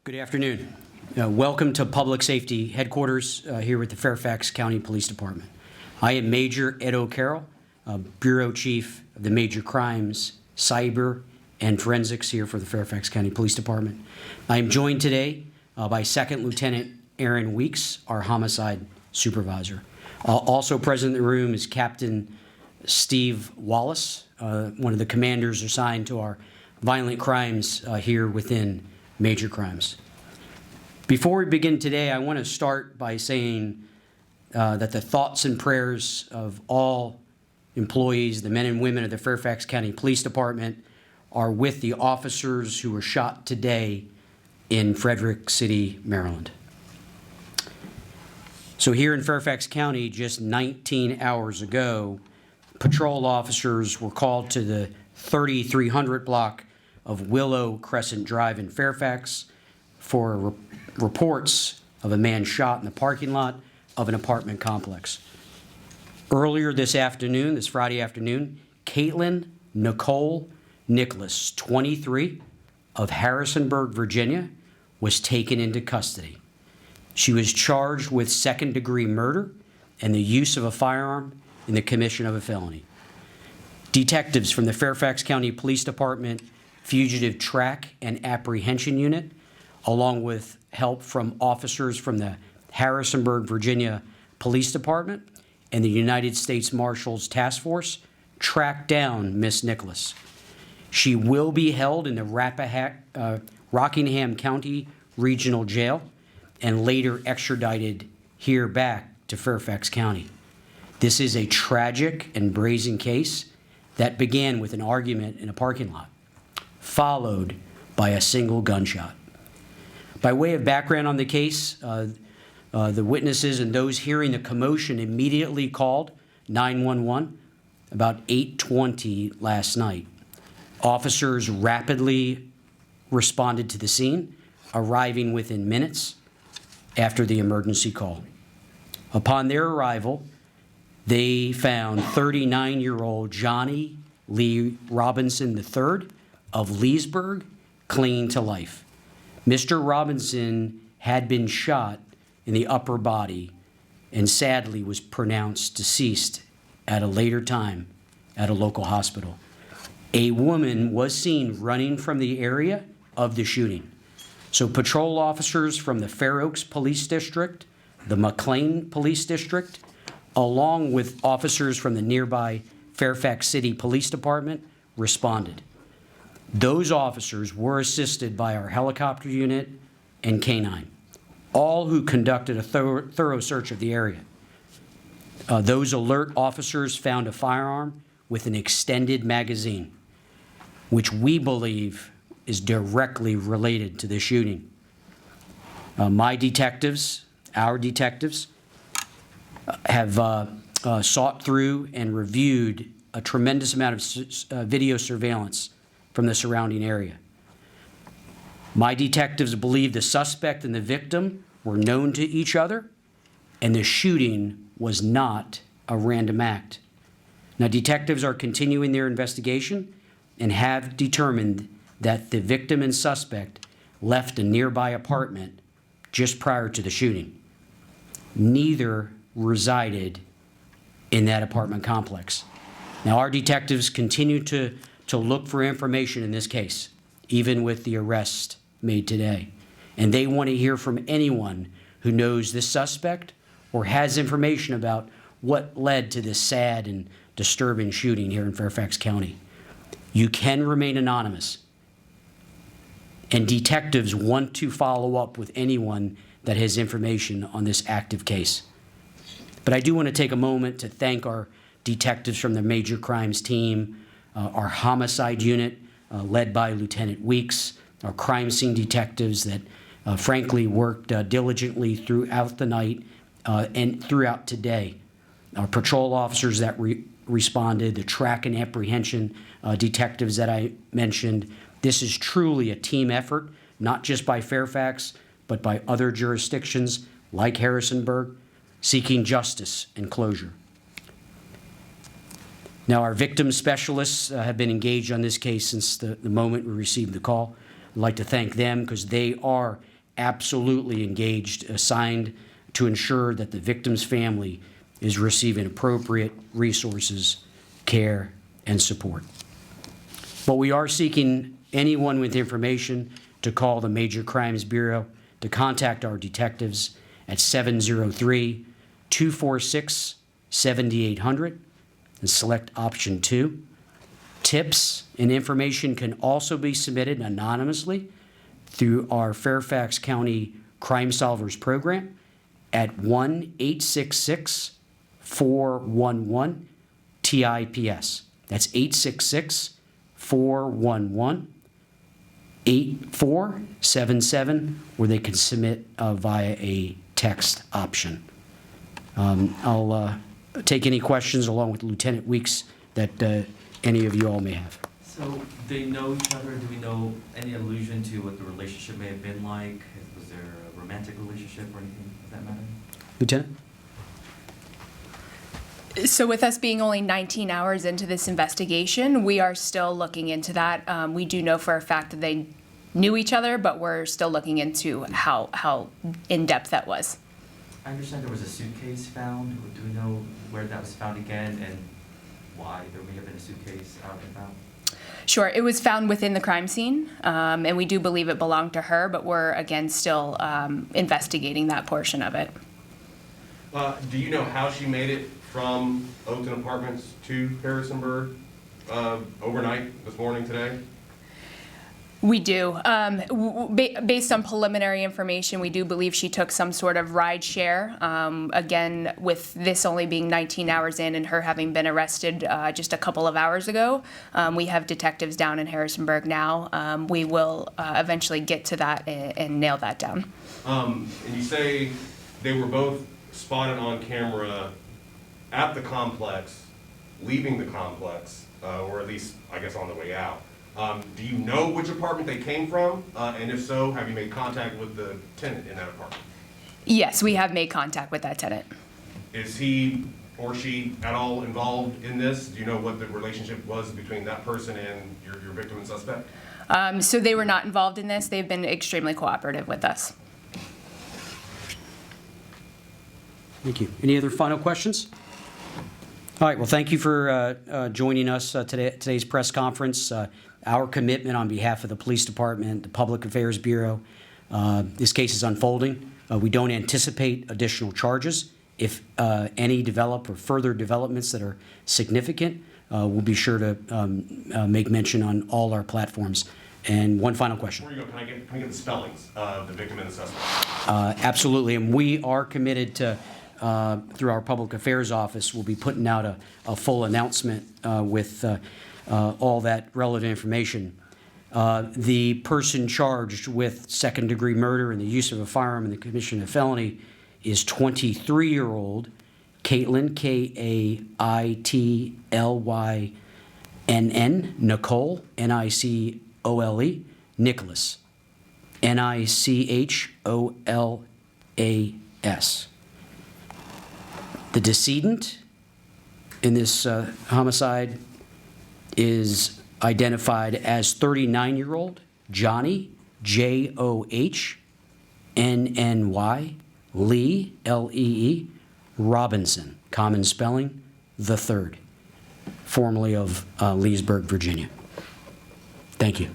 Good afternoon. Welcome to Public Safety Headquarters here with the Fairfax County Police Department. I am Major Ed O'Carroll, Bureau Chief of the Major Crimes, Cyber, and Forensics here for the Fairfax County Police Department. I am joined today by Second Lieutenant Aaron Weeks, our Homicide Supervisor. Also present in the room is Captain Steve Wallace, one of the commanders assigned to our violent crimes here within Major Crimes. Before we begin today, I want to start by saying that the thoughts and prayers of all employees, the men and women of the Fairfax County Police Department, are with the officers who were shot today in Frederick City, Maryland. So here in Fairfax County, just 19 hours ago, patrol officers were called to the 3300 block of Willow Crescent Drive in Fairfax for reports of a man shot in the parking lot of an apartment complex. Earlier this afternoon, this Friday afternoon, Caitlin Nicole Nicholas, 23, of Harrisonburg, Virginia, was taken into custody. She was charged with second-degree murder and the use of a firearm in the commission of a felony. Detectives from the Fairfax County Police Department Fugitive Track and Apprehension Unit, along with help from officers from the Harrisonburg, Virginia Police Department and the United States Marshals Task Force, tracked down Miss Nicholas. She will be held in the Rockingham County Regional Jail and later extradited here back to Fairfax County. This is a tragic and brazen case that began with an argument in a parking lot, followed by a single gunshot. By way of background on the case, the witnesses and those hearing the commotion immediately called 911 about 8:20 last night. Officers rapidly responded to the scene, arriving within minutes after the emergency call. Upon their arrival, they found 39-year-old Johnny Lee Robinson III of Leesburg clinging to life. Mr. Robinson had been shot in the upper body and sadly was pronounced deceased at a later time at a local hospital. A woman was seen running from the area of the shooting. So patrol officers from the Fair Oaks Police District, the McLean Police District, along with officers from the nearby Fairfax City Police Department, responded. Those officers were assisted by our helicopter unit and canine, all who conducted a thorough search of the area. Those alert officers found a firearm with an extended magazine, which we believe is directly related to the shooting. Our detectives, have sought through and reviewed a tremendous amount of video surveillance from the surrounding area. My detectives believe the suspect and the victim were known to each other, and the shooting was not a random act. Now, detectives are continuing their investigation and have determined that the victim and suspect left a nearby apartment just prior to the shooting. Neither resided in that apartment complex. Now, our detectives continue to look for information in this case, even with the arrest made today. And they want to hear from anyone who knows this suspect or has information about what led to this sad and disturbing shooting here in Fairfax County. You can remain anonymous, and detectives want to follow up with anyone that has information on this active case. But I do want to take a moment to thank our detectives from the Major Crimes team, our homicide unit led by Lieutenant Weeks, our crime scene detectives that frankly worked diligently throughout the night and throughout today. Our patrol officers that responded, the track and apprehension detectives that I mentioned. This is truly a team effort, not just by Fairfax, but by other jurisdictions like Harrisonburg, seeking justice and closure. Now, our victim specialists have been engaged on this case since the moment we received the call. I'd like to thank them because they are absolutely engaged, assigned to ensure that the victim's family is receiving appropriate resources, care, and support. But we are seeking anyone with information to call the Major Crimes Bureau, to contact our detectives at 703-246-7800 and select option 2. Tips and information can also be submitted anonymously through our Fairfax County Crime Solvers program at 1-866-411-TIPS. That's 866-411-8477, where they can submit via a text option. I'll take any questions along with Lieutenant Weeks that any of you all may have. So they know each other. Do we know any allusion to what the relationship may have been like? Was there a romantic relationship or anything of that matter? Lieutenant? So with us being only 19 hours into this investigation, we are still looking into that. We do know for a fact that they knew each other, but we're still looking into how in-depth that was. I understand there was a suitcase found. Do we know where that was found again and why there may have been a suitcase out and about? Sure, it was found within the crime scene, and we do believe it belonged to her, but we're, again, still investigating that portion of it. Do you know how she made it from Oakton Apartments to Harrisonburg overnight this morning today? We do. Based on preliminary information, we do believe she took some sort of ride share. Again, with this only being 19 hours in and her having been arrested just a couple of hours ago, we have detectives down in Harrisonburg now. We will eventually get to that and nail that down. And you say they were both spotted on camera at the complex, leaving the complex, or at least, I guess, on the way out. Do you know which apartment they came from? And if so, have you made contact with the tenant in that apartment? Yes, we have made contact with that tenant. Is he or she at all involved in this? Do you know what the relationship was between that person and your victim and suspect? So they were not involved in this. They've been extremely cooperative with us. Thank you. Any other final questions? All right, well, thank you for joining us today's press conference. Our commitment on behalf of the Police Department, the Public Affairs Bureau, this case is unfolding. We don't anticipate additional charges. If any develop or further developments that are significant, we'll be sure to make mention on all our platforms. And one final question. Before you go, can I get the spellings of the victim and the suspect? Absolutely, and we are committed to, through our Public Affairs Office, we'll be putting out a full announcement with all that relevant information. The person charged with second-degree murder and the use of a firearm in the commission of felony is 23-year-old Caitlin, K-A-I-T-L-Y-N-N, Nicole, N-I-C-O-L-E, Nicholas, N-I-C-H-O-L-A-S. The decedent in this homicide is identified as 39-year-old Johnny, J-O-H-N-N-Y, Lee, L-E-E, Robinson, common spelling, the third, formerly of Leesburg, Virginia. Thank you.